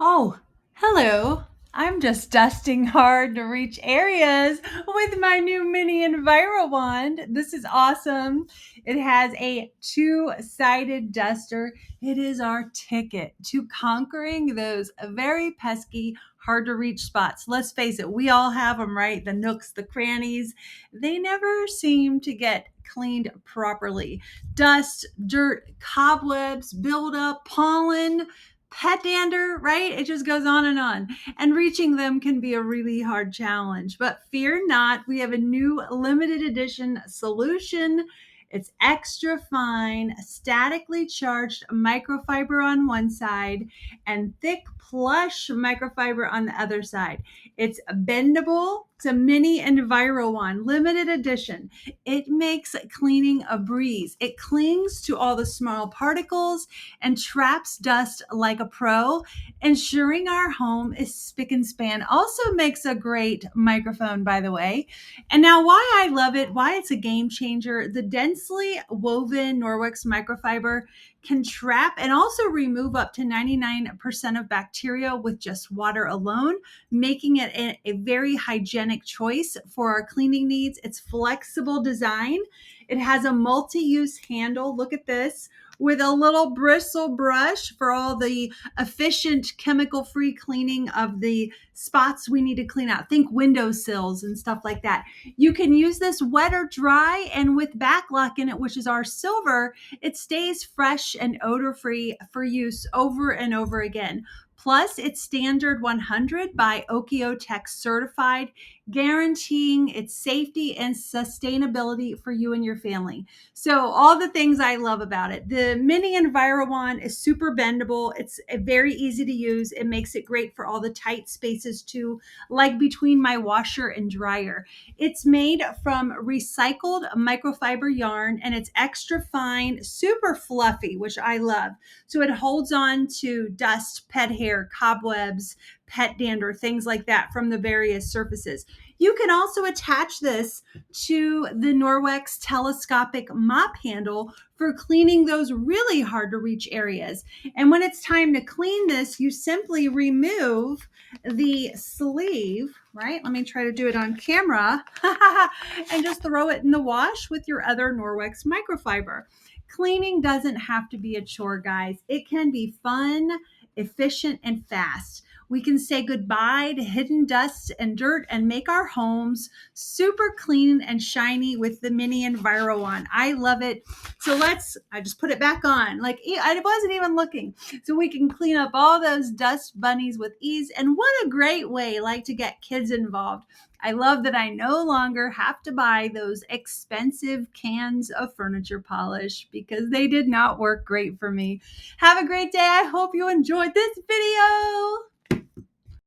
Oh, hello. I'm just dusting hard to reach areas with my new Mini Envirowand. This is awesome. It has a two-sided duster. It is our ticket to conquering those very pesky, hard to reach spots. Let's face it, we all have them, right? The nooks, the crannies. They never seem to get cleaned properly. Dust, dirt, cobwebs, buildup, pollen, pet dander, right? It just goes on and on. And reaching them can be a really hard challenge. But fear not, we have a new limited edition solution. It's extra fine, statically charged microfiber on one side and thick plush microfiber on the other side. It's bendable. It's a mini Envirowand, limited edition. It makes cleaning a breeze. It clings to all the small particles and traps dust like a pro, ensuring our home is spick and span. Also makes a great microphone, by the way. And now, why I love it, why it's a game changer, the densely woven Norwex microfiber can trap and also remove up to 99% of bacteria with just water alone, making it a very hygienic choice for our cleaning needs. It's flexible design. It has a multi-use handle. Look at this, with a little bristle brush for all the efficient chemical-free cleaning of the spots we need to clean out. Think windowsills and stuff like that. You can use this wet or dry, and with backlock in it, which is our silver, it stays fresh and odor-free for use over and over again. Plus, it's standard 100 by Okiotech certified, guaranteeing its safety and sustainability for you and your family. So all the things I love about it. The Mini Envirowand is super bendable. It's very easy to use. It makes it great for all the tight spaces too, like between my washer and dryer. It's made from recycled microfiber yarn, and it's extra fine, super fluffy, which I love. So it holds on to dust, pet hair, cobwebs, pet dander, things like that from the various surfaces. You can also attach this to the Norwex telescopic mop handle for cleaning those really hard to reach areas. And when it's time to clean this, you simply remove the sleeve, right? Let me try to do it on camera and just throw it in the wash with your other Norwex microfiber. Cleaning doesn't have to be a chore, guys. It can be fun, efficient, and fast. We can say goodbye to hidden dust and dirt and make our homes super clean and shiny with the Mini Envirowand. I love it. So I just put it back on. Like I wasn't even looking. So we can clean up all those dust bunnies with ease. And what a great way, like, to get kids involved. I love that I no longer have to buy those expensive cans of furniture polish because they did not work great for me. Have a great day. I hope you enjoyed this video.